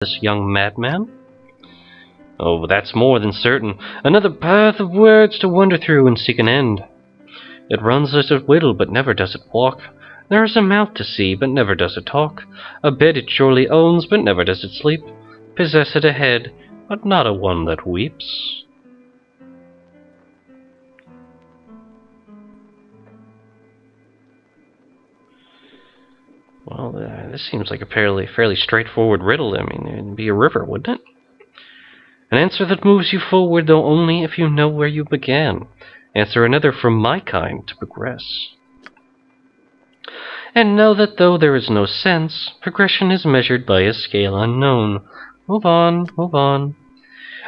this young madman? Oh, that's more than certain. Another path of words to wander through and seek an end. It runs as it will, but never does it walk. There is a mouth to see, but never does it talk. A bed it surely owns, but never does it sleep. Possess it a head, but not a one that weeps. Well, this seems like a fairly straightforward riddle. I mean, it'd be a river, wouldn't it? An answer that moves you forward, though only if you know where you began. Answer another from my kind to progress. And know that though there is no sense, progression is measured by a scale unknown. Move on, move on.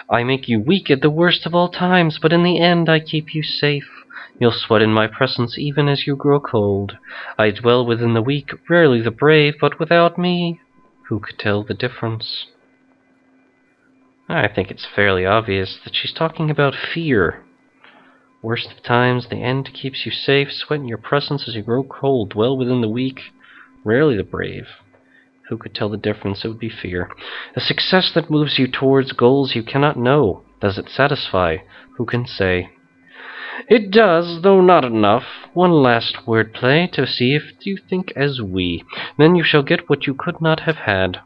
I make you weak at the worst of all times, but in the end I keep you safe. You'll sweat in my presence even as you grow cold. I dwell within the weak, rarely the brave, but without me, who could tell the difference? I think it's fairly obvious that she's talking about fear. Worst of times, the end keeps you safe, sweat in your presence as you grow cold, dwell within the weak, rarely the brave. Who could tell the difference? It would be fear. A success that moves you towards goals you cannot know. Does it satisfy? Who can say? It does, though not enough. One last wordplay to see if you think as we. Then you shall get what you could not have had.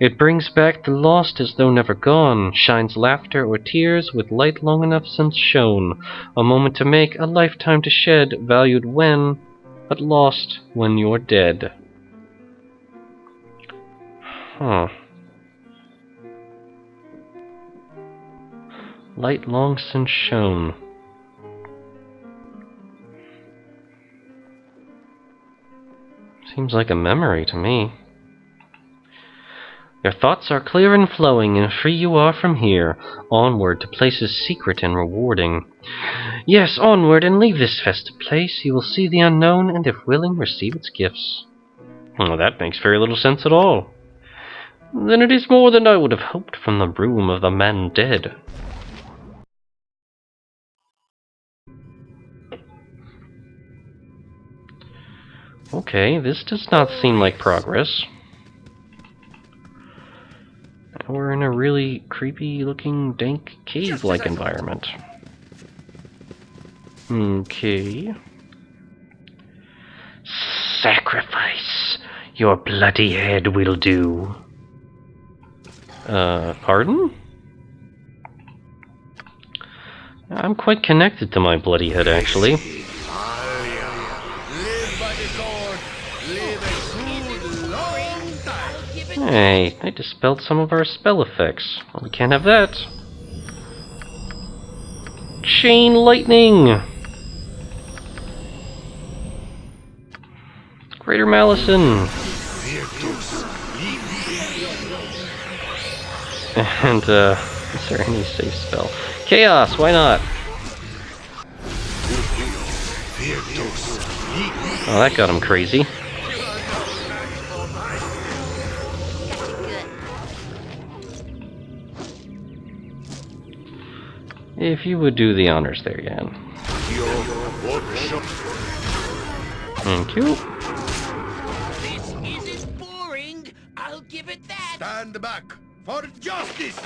It brings back the lost as though never gone, shines laughter or tears with light long enough since shown, a moment to make, a lifetime to shed, valued when, but lost when you're dead. Huh. Light long since shown. Seems like a memory to me. Your thoughts are clear and flowing, and free you are from here, onward to places secret and rewarding. Yes, onward, and leave this festive place. You will see the unknown, and if willing, receive its gifts. Well, that makes very little sense at all. Then it is more than I would have hoped from the room of the man dead. Okay, this does not seem like progress. We're in a really creepy-looking, dank, cave-like environment. Okay. Sacrifice! Your bloody head will do. Pardon? I'm quite connected to my bloody head, actually. Hey, I dispelled some of our spell effects. Well, we can't have that. Chain lightning! Greater Malison! And, is there any safe spell? Chaos, why not? Oh, that got him crazy. If you would do the honors there, Jan. Thank you. This isn't boring. I'll give it that. Stand back for justice.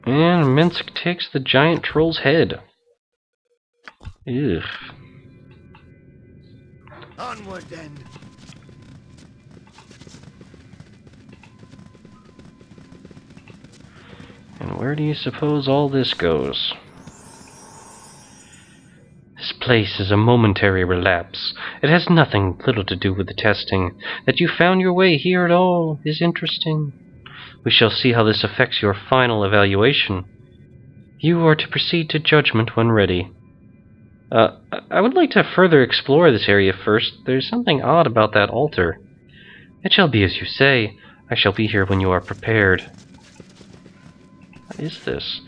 And Minsk takes the giant troll's head. Ugh. Onward then. And where do you suppose all this goes? This place is a momentary relapse. It has little to do with the testing. That you found your way here at all is interesting. We shall see how this affects your final evaluation. You are to proceed to judgment when ready. I would like to further explore this area first. There's something odd about that altar. It shall be as you say. I shall be here when you are prepared. What is this?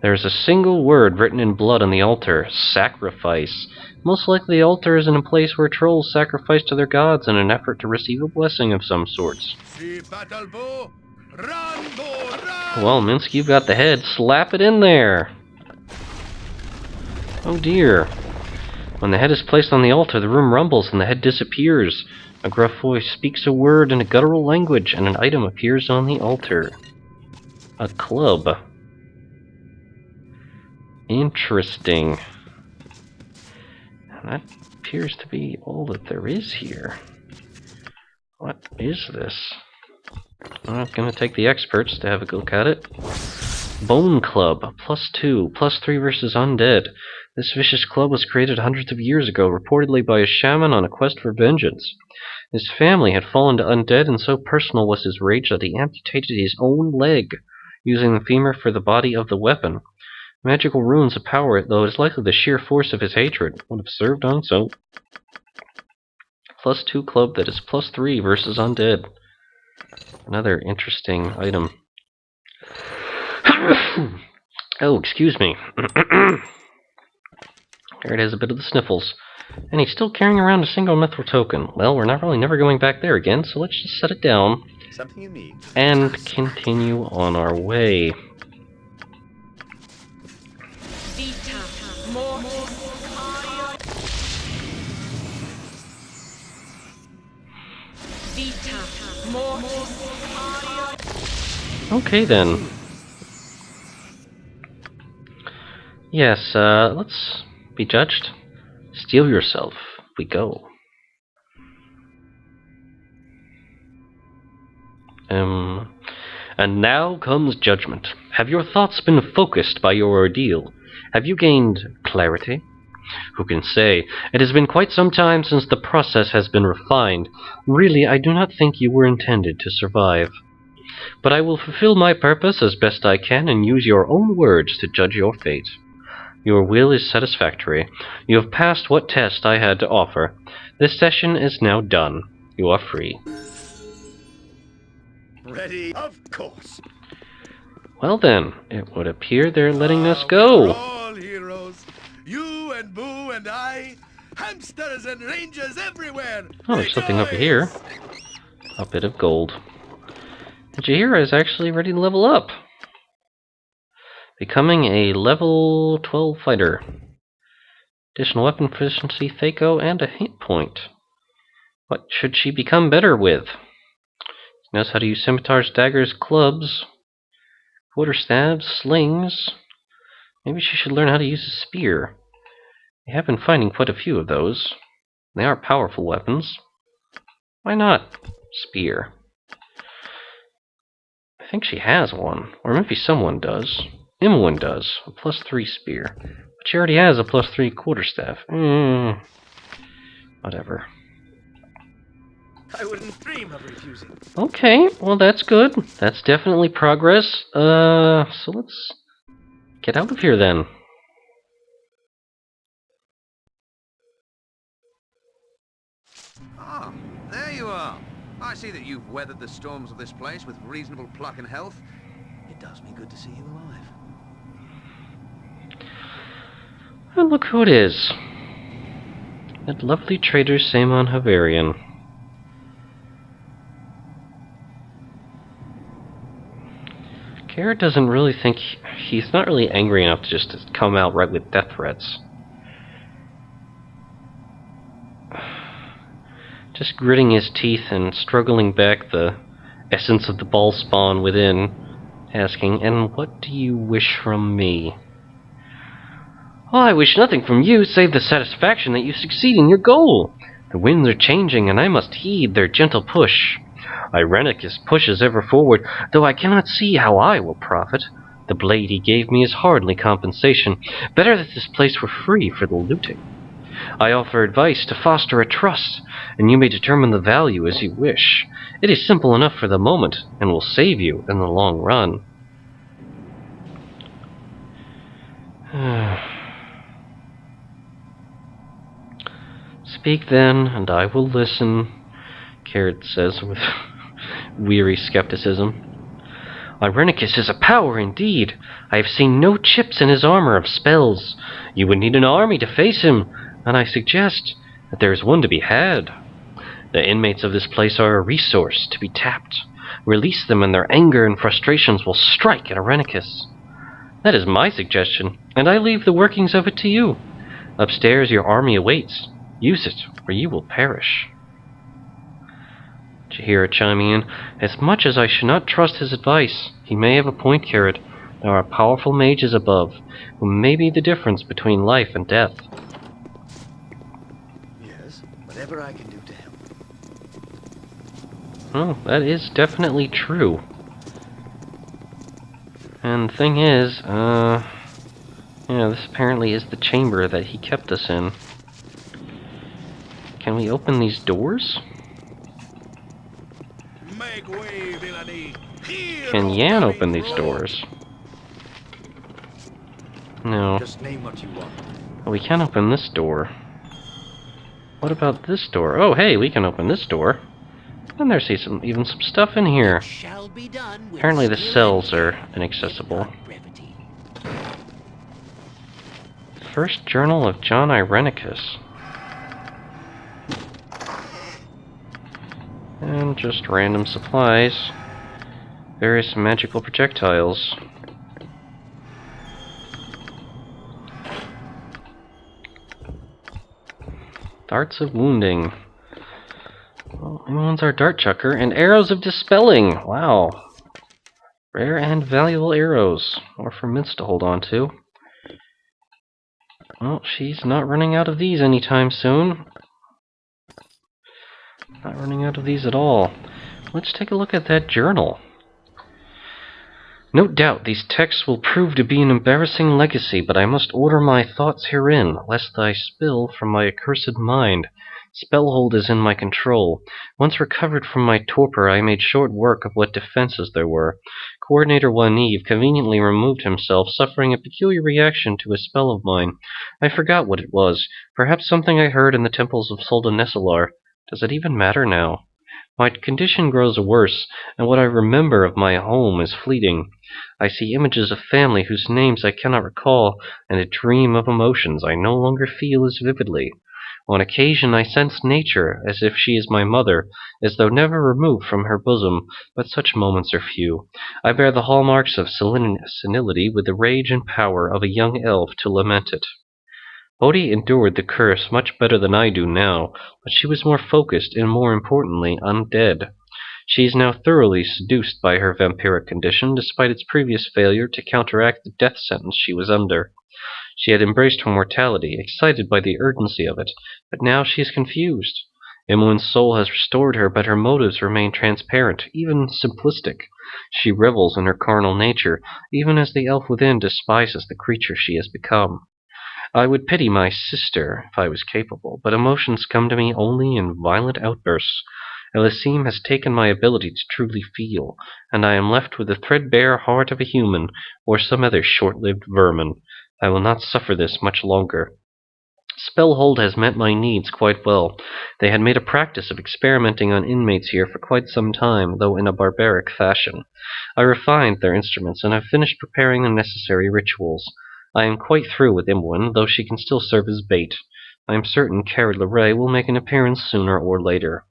There is a single word written in blood on the altar. Sacrifice. Most likely the altar is in a place where trolls sacrifice to their gods in an effort to receive a blessing of some sorts. Well, Minsk, you've got the head. Slap it in there. Oh dear. When the head is placed on the altar, the room rumbles and the head disappears. A gruff voice speaks a word in a guttural language, and an item appears on the altar. A club. Interesting. And that appears to be all that there is here. What is this? I'm gonna take the experts to have a look at it. Bone Club, +2, +3 versus undead. This vicious club was created hundreds of years ago, reportedly by a shaman on a quest for vengeance. His family had fallen to undead, and so personal was his rage that he amputated his own leg, using the femur for the body of the weapon. Magical runes of power, though it is likely the sheer force of his hatred would have served on its own. +2 club that is +3 versus undead. Another interesting item. Oh, excuse me. Kered has a bit of the sniffles. And he's still carrying around a single mithril token. Well, we're not really never going back there again, so let's just set it down. Something you need. And continue on our way. Okay then. Yes, let's be judged. Steel yourself. We go. And now comes judgment. Have your thoughts been focused by your ordeal? Have you gained clarity? Who can say? It has been quite some time since the process has been refined. Really, I do not think you were intended to survive. But I will fulfill my purpose as best I can and use your own words to judge your fate. Your will is satisfactory. You have passed what test I had to offer. This session is now done. You are free. Ready? Of course. Well then, it would appear they're letting us We're go. all heroes. You and Boo and I. Hamsters and rangers everywhere. Oh, there's something over here. A bit of gold. And Jaheira is actually ready to level up. Becoming a level 12 fighter. Additional weapon proficiency, Thaco, and a hit point. What should she become better with? She knows how to use scimitars, daggers, clubs, quarterstabs, slings. Maybe she should learn how to use a spear. We have been finding quite a few of those. They are powerful weapons. Why not spear? I think she has one, or maybe someone does. Imoen does, a +3 spear. But she already has a +3 quarterstaff. Whatever. I wouldn't dream of refusing. Okay, well that's good. That's definitely progress. So let's get out of here then. Ah, there you are. I see that you've weathered the storms of this place with reasonable pluck and health. It does me good to see you alive. And look who it is. That lovely trader Saemon Havarian. Kered doesn't really think... He's not really angry enough to just come out right with death threats. Just gritting his teeth and struggling back the essence of the ball spawn within, asking, "And what do you wish from me?" "Oh, I wish nothing from you save the satisfaction that you succeed in your goal. The winds are changing, and I must heed their gentle push. Irenicus pushes ever forward, though I cannot see how I will profit. The blade he gave me is hardly compensation. Better that this place were free for the looting. I offer advice to foster a trust, and you may determine the value as you wish. It is simple enough for the moment, and will save you in the long run." "Speak then, and I will listen," Kered says with weary skepticism. "Irenicus is a power indeed. I have seen no chips in his armor of spells. You would need an army to face him, and I suggest that there is one to be had. The inmates of this place are a resource to be tapped. Release them, and their anger and frustrations will strike at Irenicus. That is my suggestion, and I leave the workings of it to you. Upstairs your army awaits. Use it, or you will perish." hear it chiming in. As much as I should not trust his advice, he may have a point, Kered. There are powerful mages above, who may be the difference between life and death. Yes, whatever I can do to help. Oh, that is definitely true. And the thing is, this apparently is the chamber that he kept us in. Can we open these doors? Make way, villainy. Can Yan open these doors? No. Just name what you want. Well, we can open this door. What about this door? Oh, hey, we can open this door. And there's even some stuff in here. Shall be done with Apparently the skill cells and are care, inaccessible. if not brevity. First Journal of John Irenicus. And just random supplies. Various magical projectiles. Darts of wounding. Well, one's our dart chucker. And arrows of dispelling! Wow. Rare and valuable arrows. Or for Mints to hold on to. Well, she's not running out of these anytime soon. Not running out of these at all. Let's take a look at that journal. No doubt these texts will prove to be an embarrassing legacy, but I must order my thoughts herein, lest I spill from my accursed mind. Spellhold is in my control. Once recovered from my torpor, I made short work of what defenses there were. Coordinator Waniv conveniently removed himself, suffering a peculiar reaction to a spell of mine. I forgot what it was. Perhaps something I heard in the temples of Soldanesalar. Does it even matter now? My condition grows worse, and what I remember of my home is fleeting. I see images of family whose names I cannot recall, and a dream of emotions I no longer feel as vividly. On occasion I sense nature, as if she is my mother, as though never removed from her bosom, but such moments are few. I bear the hallmarks of senility with the rage and power of a young elf to lament it. Bodhi endured the curse much better than I do now, but she was more focused and, more importantly, undead. She is now thoroughly seduced by her vampiric condition, despite its previous failure to counteract the death sentence she was under. She had embraced her mortality, excited by the urgency of it, but now she is confused. Imoen's soul has restored her, but her motives remain transparent, even simplistic. She revels in her carnal nature, even as the elf within despises the creature she has become. I would pity my sister if I was capable, but emotions come to me only in violent outbursts. Elysim has taken my ability to truly feel, and I am left with the threadbare heart of a human, or some other short-lived vermin. I will not suffer this much longer. Spellhold has met my needs quite well. They had made a practice of experimenting on inmates here for quite some time, though in a barbaric fashion. I refined their instruments, and have finished preparing the necessary rituals. I am quite through with Imoen, though she can still serve as bait. I am certain Kered Larae will make an appearance sooner or later.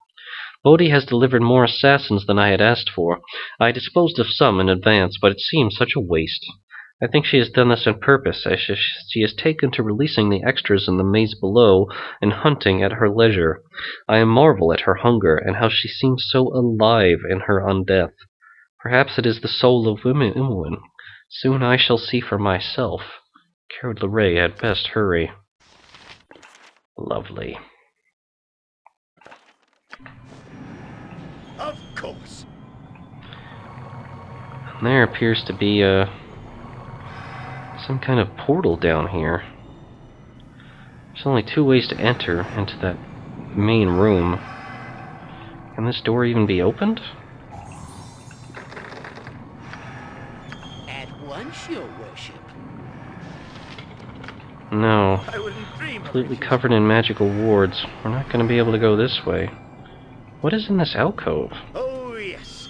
Bodhi has delivered more assassins than I had asked for. I disposed of some in advance, but it seems such a waste. I think she has done this on purpose, as she has taken to releasing the extras in the maze below and hunting at her leisure. I marvel at her hunger, and how she seems so alive in her undeath. Perhaps it is the soul of Imoen. Soon I shall see for myself. Kered Larae had best hurry. Lovely. Of course. There appears to be some kind of portal down here. There's only two ways to enter into that main room. Can this door even be opened? At once, your worship. No. I wouldn't dream of Completely it. covered in magical wards. We're not going to be able to go this way. What is in this alcove? Oh, yes.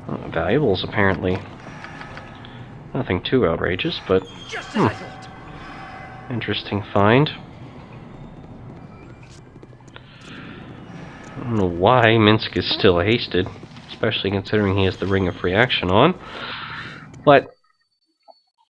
Valuables, apparently. Nothing too outrageous, but Just as I thought. interesting find. I don't know why Minsc is still hasted, especially considering he has the Ring of Reaction on. But